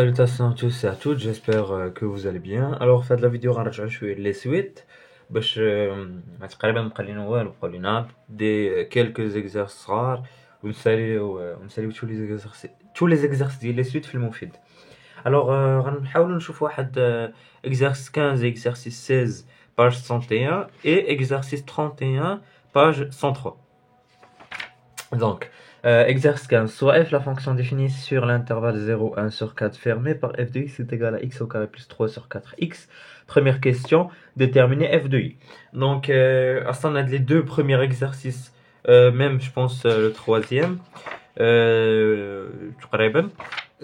Salutations à tous et à toutes, j'espère que vous allez bien. Alors, في هذه الفيديو غنرجعو شويه لي سويت باش تقريبا مبقى لينا والو، بقاو لينا دي كيلكو زيكزارس صغار ونساليو تو لي زيكزارس ديال لي سويت في المفيد. الوغ غنحاولوا نشوف واحد exercice 15 et exercice 16 page 101 et exercice 31 page 103. Donc, exercice 15. Soit f, la fonction définie sur l'intervalle 0, 1 sur 4 fermé par f de x est égal à x au carré plus 3 sur 4x. Première question, déterminer f de i. Donc, à ce on a les deux premiers exercices, même je pense le troisième,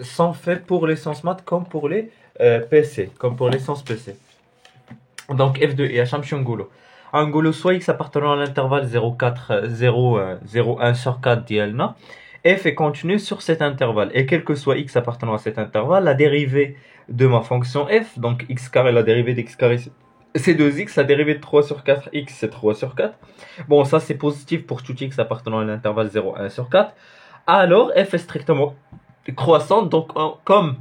sont faits pour les sens maths comme pour les PC, comme pour les sens PC. Donc, f de i, نقولوا soit x appartenant à l'intervalle 0,1 sur 4 ديالنا f est continu sur cet intervalle, et quel que soit x appartenant à cet intervalle, la dérivée de ma fonction f, donc x carré, la dérivée d'x carré c'est 2x, la dérivée de 3 sur 4x c'est 3 sur 4. Bon, ça c'est positif pour tout x appartenant à l'intervalle 0,1 sur 4. Alors f est strictement croissante, donc comme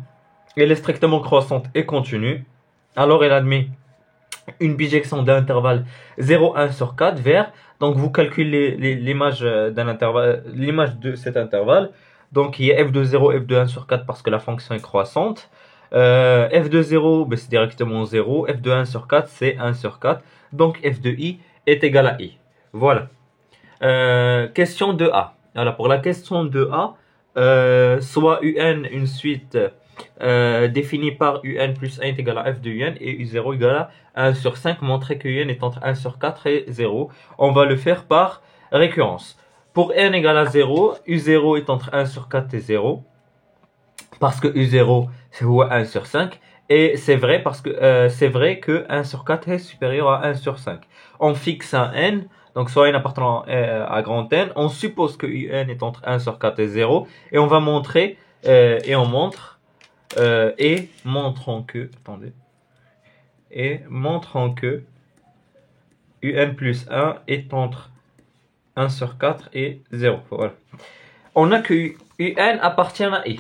elle est strictement croissante et continue, alors elle admet une bijection d'intervalle 0,1 sur 4 vers, donc vous calculez l'image d'un intervalle, l'image de cet intervalle. Donc il y a f de 0, f de 1 sur 4 parce que la fonction est croissante. F de 0, ben, c'est directement 0. F de 1 sur 4, c'est 1 sur 4. Donc f de i est égal à i. Voilà. Question de A. Alors pour la question de A, soit un une suite définie par un plus 1 est égal à f de un et u0 égale à 1 sur 5, montrer que un est entre 1 sur 4 et 0. On va le faire par récurrence. Pour n égale à 0, u0 est entre 1 sur 4 et 0, parce que u0 c'est 1 sur 5, et c'est vrai parce que c'est vrai que 1 sur 4 est supérieur à 1 sur 5. On fixe un n, donc soit n appartenant à grand n, on suppose que un est entre 1 sur 4 et 0, et on va montrer, et on montre, et montrons que, attendez, et montrons que un plus 1 est entre 1 sur 4 et 0. Voilà. On a que un appartient à i.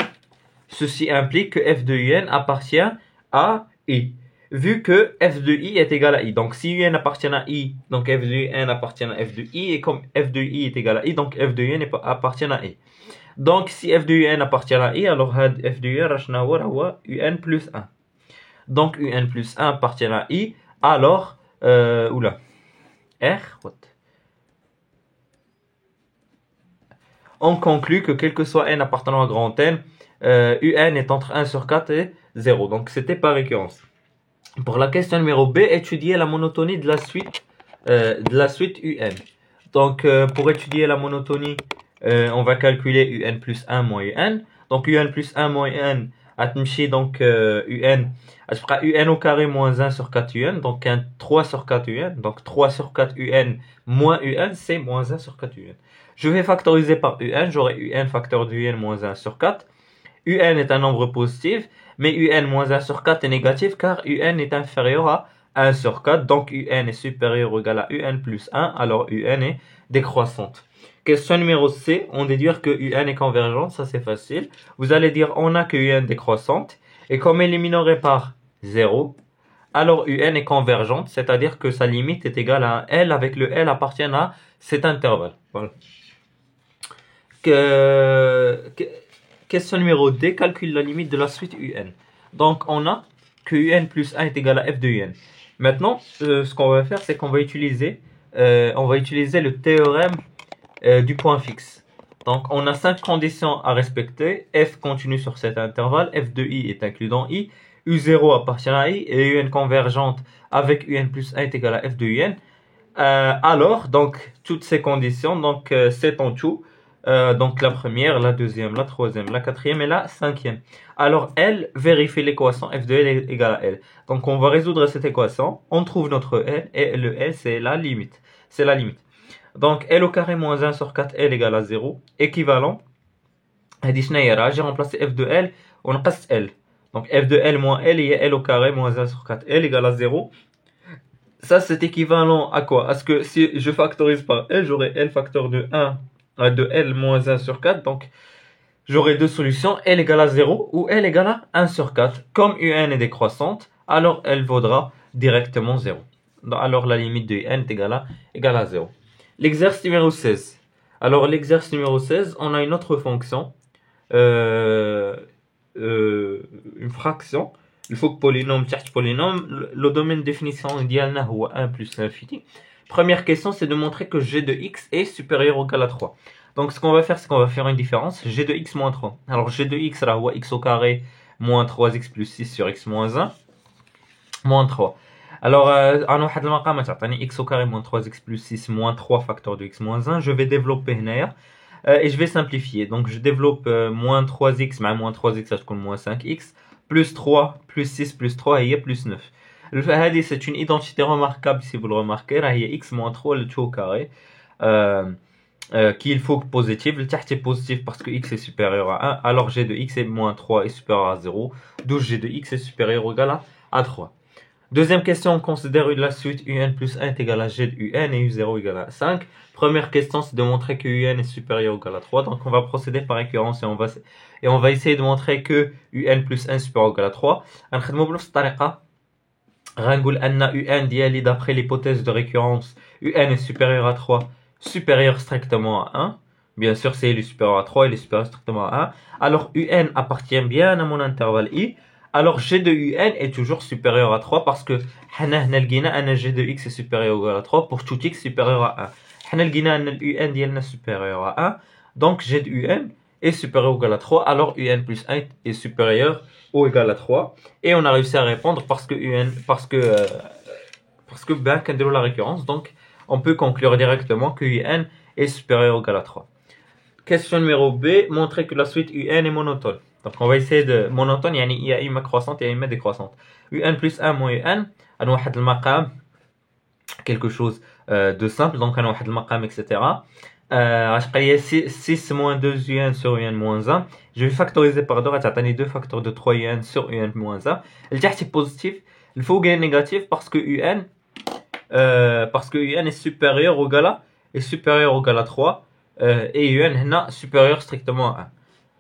Ceci implique que f de un appartient à i, vu que f de i est égal à i. Donc si un appartient à i, donc f de un appartient à f de i, et comme f de i est égal à i, donc f de un appartient à i. Donc si f de un appartient à i, alors f de un rachna huwa un plus 1. Donc un plus 1 appartient à i, alors oula r what, on conclut que quel que soit n appartenant à grand n, un est entre 1 sur 4 et 0. Donc c'était par récurrence. Pour la question numéro B, étudier la monotonie de la suite un. Donc pour étudier la monotonie, on va calculer un plus 1 moins un. Donc un plus 1 moins 1 هتمشي donc un هتبقى un au carré moins 1 sur 4 un, donc un 3 sur 4 un, donc 3 sur 4 un moins un c'est moins 1 sur 4 un. Je vais factoriser par un, j'aurai un facteur de un moins 1 sur 4. Un est un nombre positif, mais un moins 1 sur 4 est négatif car un est inférieur à 1 sur 4, donc un est supérieur ou égal à un plus 1, alors un est décroissante. Question numéro C, on déduire que un est convergente, ça c'est facile. Vous allez dire on a que un décroissante, et comme elle est minorée par 0, alors un est convergente, c'est-à-dire que sa limite est égale à un L, avec le L appartient à cet intervalle. Voilà. Question numéro D, calcule la limite de la suite un. Donc on a que un plus 1 est égal à f de un. Maintenant, ce qu'on va faire, c'est qu'on va utiliser le théorème du point fixe. Donc on a 5 conditions à respecter. F continue sur cet intervalle, f de i est inclus dans i, u0 appartient à i, et un convergente avec un plus 1 est égal à f de un. Alors, donc toutes ces conditions, donc c'est en tout. Donc la première, la deuxième, la troisième, la quatrième et la cinquième. Alors L vérifie l'équation f de L est égal à L. Donc on va résoudre cette équation, on trouve notre L, et le L c'est la limite. C'est la limite. Donc L au carré moins 1 sur 4 L égale à 0, équivalent. J'ai remplacé f de L, on passe L. Donc f de L moins L, et L au carré moins 1 sur 4 L égale à 0. Ça c'est équivalent à quoi? À ce que si je factorise par L, j'aurai L facteur de 1 de L moins 1 sur 4, donc j'aurai deux solutions, L égale à 0 ou L égale à 1 sur 4. Comme UN est décroissante, alors elle vaudra directement 0. Alors la limite de UN est égale à 0. L'exercice numéro 16. Alors l'exercice numéro 16, on a une autre fonction, euh, une fraction. Il faut que polynôme تحت polynôme, le domaine de définition ديالنا هو 1 plus l'infini. Première question, c'est de montrer que g de x est supérieur ou égal à 3. Donc ce qu'on va faire, c'est qu'on va faire une différence, g de x moins 3. Alors g de x là, x au carré moins 3x plus 6 sur x moins 1 moins 3. Alors, أنا واحد المقامة تعطيني x au carré moins 3x plus 6 moins 3 facteur de x moins 1. Je vais développer هنايا et je vais simplifier. Donc je développe moins 3x مع moins 3x ça تكون moins 5x plus 3 plus 6 plus 3 هي plus 9. هذه c'est une identité remarquable si vous le remarquez, هي x moins 3 le tout au carré qui il faut positif, le تحت est positif parce que x est supérieur à 1, alors g de x est moins 3 est supérieur à 0, d'où g de x est supérieur ou égal à 3. Deuxième question, on considère la suite un plus 1 est égal à g de un et u0 égale à 5. Première question, c'est de montrer que un est supérieur ou égal à 3. Donc on va procéder par récurrence et on va essayer de montrer que un plus 1 est supérieur ou égal à 3. غنخدموا بنفس الطريقة. غنقول أن un ديالي d'après l'hypothèse de récurrence un est supérieur à 3, supérieur strictement à 1. Bien sûr, si il est supérieur à 3, il est supérieur strictement à 1. Alors un appartient bien à mon intervalle i. Alors g de un est toujours supérieur à 3 parce que حنا هنا لقينا ان g de x est supérieur ou égal à 3 pour tout x supérieur à 1. حنا لقينا ان un ديالنا supérieur à 1. Donc g de un est supérieur ou égal à 3. Alors un plus 1 est supérieur ou égal à 3. Et on a réussi à répondre parce que ben كنديروا la récurrence. Donc on peut conclure directement que un est supérieur ou égal à 3. Question numéro B, montrer que la suite un est monotone. Donc on va essayer de monotone, يعني il y a إما croissante et إما décroissante. un plus 1 moins un, أنا واحد المقام, quelque chose de simple, donc أنا واحد المقام, etc. غتبقى لي 6 moins 2 un sur un moins 1. Je vais factoriser par deux, غتعطيني 2 facteurs de 3 un sur un moins 1. التحت est positif, الفوق est négatif parce que un est supérieur ou égal à 3. et un هنا supérieur strictement à 1.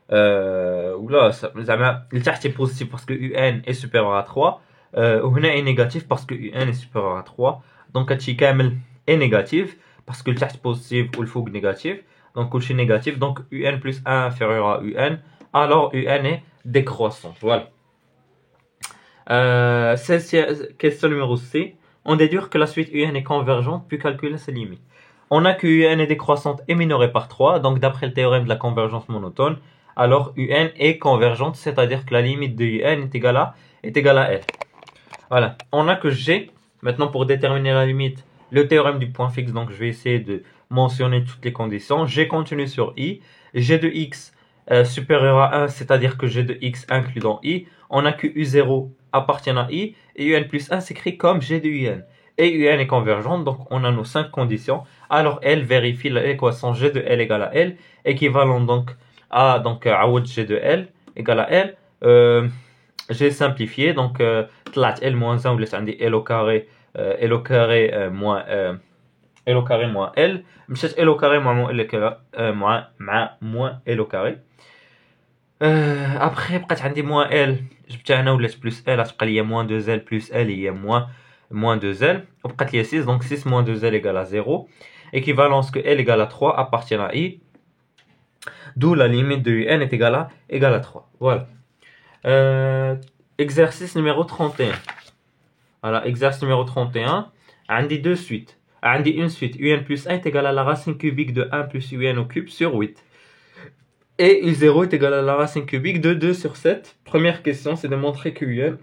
ولا زعما لتحت est positif parce que un est supérieur à 3 وهنا est négatif parce que un est supérieur à 3. donc هادشي كامل est négatif parce que لتحت positif والفوق négatif, donc كلشي négatif, donc un plus 1 inférieur à un, alors un est décroissant. Voilà. Question numéro C. On déduit que la suite un est convergente puis calculer ses limites. On a que un est décroissante et minorée par 3, donc d'après le théorème de la convergence monotone, alors un est convergente, c'est-à-dire que la limite de un est égale à L. Voilà. On a que G, maintenant pour déterminer la limite, le théorème du point fixe, donc je vais essayer de mentionner toutes les conditions. G continue sur I, G de x supérieur à 1, c'est-à-dire que G de x inclus dans I, on a que U0 appartient à I, et un plus 1 s'écrit comme G de un. Et un est convergente, donc on a nos 5 conditions. Alors L vérifie l'équation G de L égale à L, équivalent donc à G de L égale à L. J'ai simplifié, donc طلعت L moins 1 ولات عندي L au carré moins L au carré moins L, مشات L au carré moins L au carré. Après بقات عندي moins L, جبتها هنا ولات plus L, غتبقى ليا moins 2L plus L هي moins 2L, وبقات ليا 6, donc 6 moins 2L égale à 0. Équivalence que L égale à 3 appartient à I, d'où la limite de n est égale à 3. Voilà. Exercice numéro 31. Voilà, exercice numéro 31. عندي deux suites. عندي une suite un plus 1 est égal à la racine cubique de 1 plus un au cube sur 8. Et u0 est égal à la racine cubique de 2 sur 7. Première question, c'est de montrer que un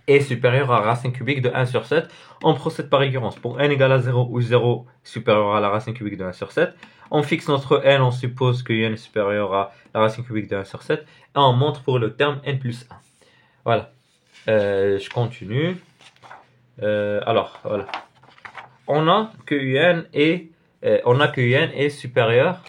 est supérieur à la racine cubique de 1 sur 7. On procède par récurrence. Pour n égale à 0 ou 0 supérieur à la racine cubique de 1 sur 7. On fixe notre n, on suppose que n est supérieur à la racine cubique de 1 sur 7. Et on montre pour le terme n plus 1. Voilà. Je continue. Alors, voilà. On a que un est supérieur.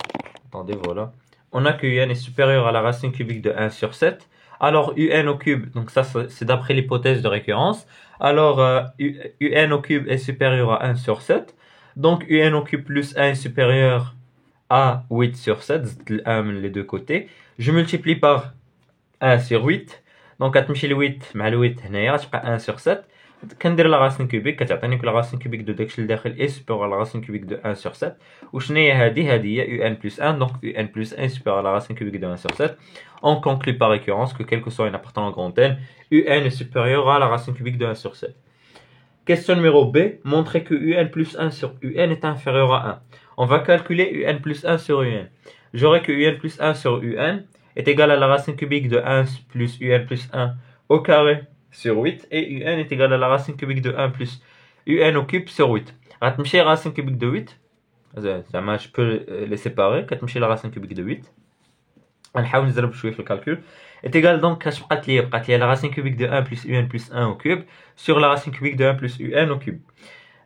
Attendez, voilà. On a que un est supérieur à la racine cubique de 1 sur 7. Alors un au cube, donc ça c'est d'après l'hypothèse de récurrence. Alors un au cube est supérieur à 1 sur 7. Donc un au cube plus 1 est supérieur à 8 sur 7, زدت 1 من les deux côtés. Je multiplie par 1 sur 8. Donc غتمشي ل 8 مع ال 8 هنايا غتبقى 1 sur 7. كندير لا راسين كوبيك كتعطيني لا راسين كوبيك دو داكشي لداخل اي سوبيريور لا راسين كوبيك دو 1 sur 7. وشنو هي هذه هي un plus 1. Donc un plus 1 supérieur à la racine cubique de 1 sur 7. On conclut par récurrence que quel que soit une appartenant grand n, un est supérieur à la racine cubique de 1 sur 7. Question numéro B, montrer que un plus 1 sur un est inférieur à 1. On va calculer un plus 1 sur un. J'aurai que un plus 1 sur un est égal à la racine cubique de 1 plus un plus 1 au carré sur 8, et un est égal à la racine cubique de 1 plus un au cube sur 8. غتمشي racine cubique de 8, je peux les séparer. كتمشي la racine cubique de 8. غنحاول نزرب شويه في الكالكول. est égal donc كاش بقات لي la racine cubique de 1 plus 1 au cube sur la racine cubique de 1 plus un au cube.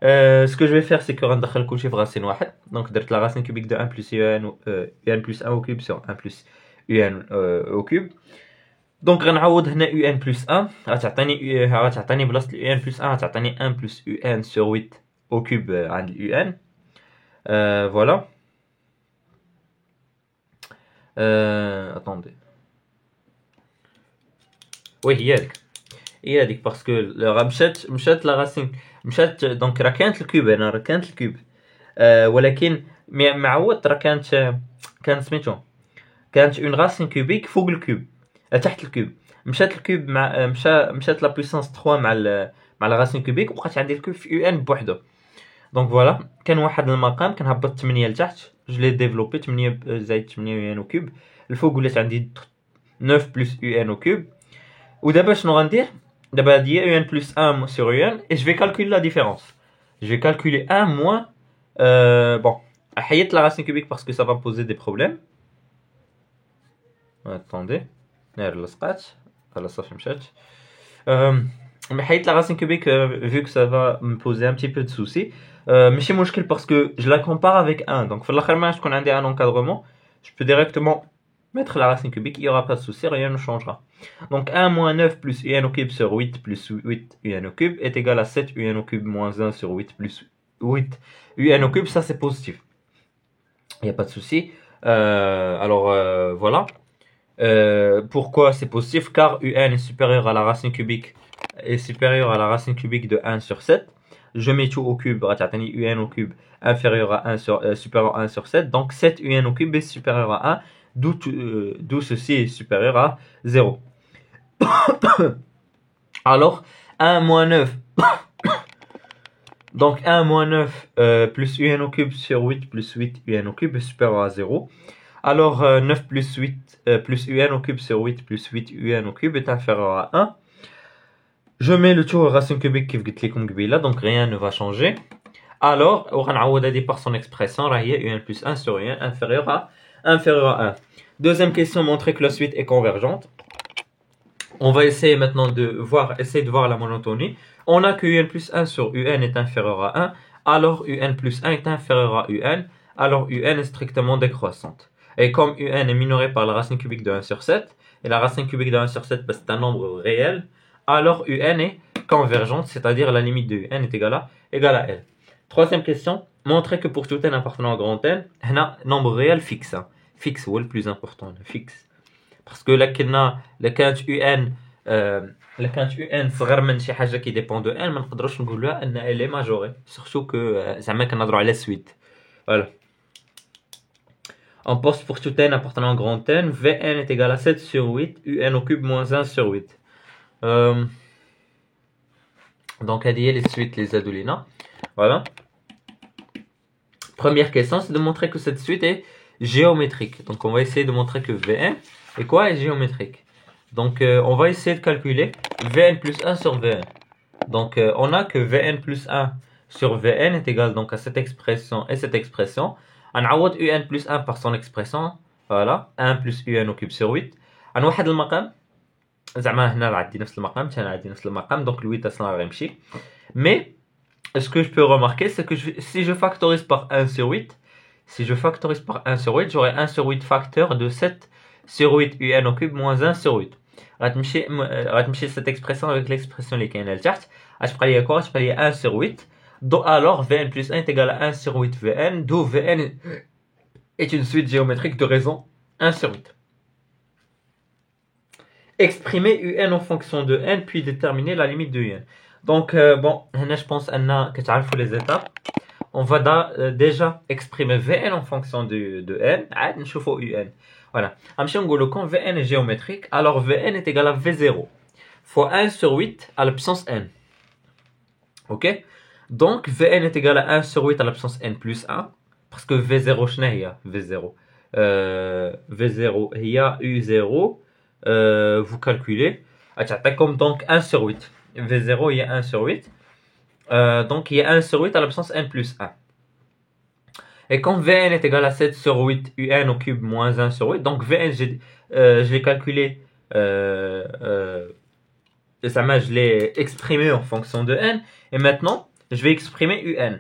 Ce que je vais faire c'est que غندخل كلشي في racine واحد. Donc درت la racine cubique de 1 plus un plus 1 au cube sur 1 plus un au cube. Donc غنعوض هنا un plus 1 غتعطيني بلاصه un plus 1 غتعطيني 1 plus un sur 8 au cube عند un. Voilà. Attendez. Oui, هي هذيك باسكو مشات لا راسين مشات دونك راه كانت الكوب هنا راه كانت الكوب ولكن معوض راه كانت سميتو كانت اون راسين كوبيك فوق الكوب تحت الكوب. مشات الكوب مع مشات لا بويسانس 3 مع لا راسين كوبيك وبقات عندي الكوب في ان بوحدو. دونك فوالا كان واحد المقام كنهبط 8 لتحت جو لي ديفلوبي 8 زائد 8 ان او كوب. الفوق ولات عندي 9 بلس ان او كوب. ودابا شنو غندير دابا هادي هي un plus 1 sur un et je vais calculer la différence. Je vais calculer 1 moins bon حيدت la racine cubique parce que ça va me poser des problèmes. Attendez. نير لصقات خلاص صافي مشات. Mais حيدت la racine cubique vu que ça va me poser un petit peu de soucis. ماشي مشكل parce que je la compare avec 1. Donc في الاخر ما تكون عندي un encadrement, je peux directement mettre la racine cubique, il n'y aura pas de souci, rien ne changera. Donc 1 moins 9 plus un au cube sur 8 plus 8 un au cube est égal à 7 un au cube moins 1 sur 8 plus 8 un au cube, ça c'est positif. Il n'y a pas de souci. Voilà. Pourquoi c'est positif? Car un est supérieur à la racine cubique de 1 sur 7. Je mets tout au cube, un au cube inférieur à 1 sur, supérieur à 1 sur 7. Donc 7 un au cube est supérieur à 1. D'où ceci est supérieur à 0. Alors, 1 moins 9. Donc, 1 moins 9 plus un au cube sur 8 plus 8 un au cube est supérieur à 0. Alors, 9 plus 8 plus un au cube sur 8 plus 8 un au cube est inférieur à 1. Je mets le tout aux racines cubiques qui est donc rien ne va changer. Alors, on va par son expression, un plus 1 sur 1 inférieur à 1. Deuxième question, montrer que la suite est convergente. On va essayer maintenant de voir la monotonie. On a que un plus 1 sur un est inférieur à 1. Alors un plus 1 est inférieur à un. Alors un est strictement décroissante. Et comme un est minoré par la racine cubique de 1 sur 7, et la racine cubique de 1 sur 7 c'est un nombre réel, alors un est convergente, c'est-à-dire la limite de un est égale à L. Troisième question, montrer que pour tout n appartenant à grand N, on a un nombre réel fixe. Fixe ou le plus important, fixe. Parce que là, كانت un صغر من شي حاجه qui dépend de n, ما نقدروش نقولوا ان elle est majorée. Surtout que زعما كنهضروا على suite. Voilà. On poste pour tout n appartenant à grand N, Vn est égal à 7 sur 8, un au cube moins 1 sur 8. Donc, à dire les suites, les adolina. Voilà. Première question, c'est de montrer que cette suite est géométrique. Donc, on va essayer de montrer que Vn est quoi? Est géométrique. Donc, on va essayer de calculer Vn plus 1 sur Vn. Donc, on a que Vn plus 1 sur Vn est égal donc, à cette expression et cette expression. On a un plus 1 par son expression. Voilà. 1 plus un au cube sur 8. On a واحد المقام. زعما هنا عندي نفس المقام. هنا عندي نفس المقام. Donc, le 8 أصلا غيمشي. Mais, ce que je peux remarquer, c'est que si je factorise par 1 sur 8, j'aurai 1 sur 8 facteur de 7 sur 8 un au cube moins 1 sur 8. غتمشي cette expression avec l'expression اللي كاينه لتحت. غتبقى لي quoi? غتبقى لي 1 sur 8. Donc alors Vn plus 1 est égal à 1 sur 8 Vn, d'où Vn est une suite géométrique de raisons 1 sur 8. Exprimer un en fonction de n, puis déterminer la limite de un. Donc, bon, je pense que les étapes. On va déjà exprimer Vn en fonction de n. On va un. Voilà. Quand Vn est géométrique, alors Vn est égal à V0 fois 1 sur 8 à la puissance n. Ok? Donc, Vn est égal à 1 sur 8 à la puissance n plus 1. Parce que V0, V0. V0, il y a U0. Vous calculez. Comme donc 1 sur 8. V0, il y a 1 sur 8. Donc, il y a 1 sur 8 à la puissance n plus 1. Et quand Vn est égal à 7 sur 8, Un au cube moins 1 sur 8, donc Vn, je l'ai calculé, je l'ai exprimé en fonction de n, et maintenant, je vais exprimer Un.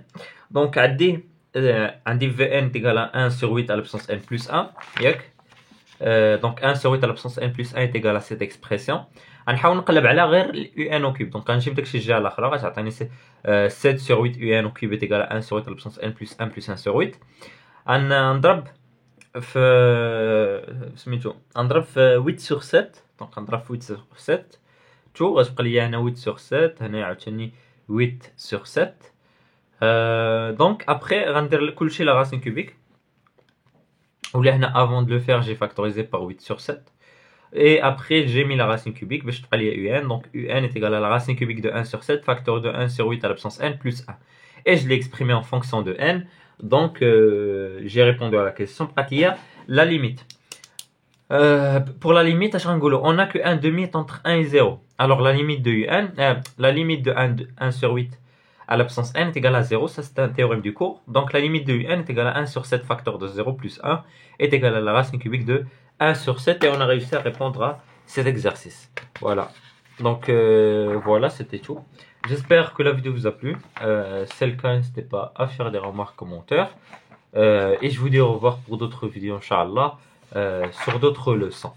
Donc, on dit Vn est égal à 1 sur 8 à la puissance n plus 1, donc 1 sur 8 à la puissance n plus 1 est égal à cette expression. غنحاول نقلب على غير un au cube. Donc غنجيب داكشي الجهه الاخرى غتعطيني 7 sur 8 un au cube est égal à 1 sur 8 à la puissance n plus 1 plus 1 sur 8. غنضرب في سميتو غنضرب في 8 sur 7. دونك غنضرب في 8 sur 7 تو غتبقى لي هنا 8 sur 7 هنا عاوتاني 8 sur 7. دونك ابري غندير كلشي لا racine cubique. ولا هنا avant de le faire j'ai factorisé par 8 sur 7. Et après, j'ai mis la racine cubique, je vais aller à un. Donc, un est égal à la racine cubique de 1 sur 7, facteur de 1 sur 8 à la puissance n plus 1. Et je l'ai exprimé en fonction de n. Donc, j'ai répondu à la question. Il y a la limite. Pour la limite, on a que 1 demi est entre 1 et 0. Alors, la limite de la limite de 1 sur 8 à la puissance n est égale à 0. Ça, c'est un théorème du cours. Donc, la limite de un est égale à 1 sur 7, facteur de 0 plus 1 est égal à la racine cubique de 1 sur 7 et on a réussi à répondre à cet exercice. Voilà. Donc voilà, c'était tout. J'espère que la vidéo vous a plu. C'est le cas, n'hésitez pas à faire des remarques, commentaires. Et je vous dis au revoir pour d'autres vidéos, Inch'Allah, sur d'autres leçons.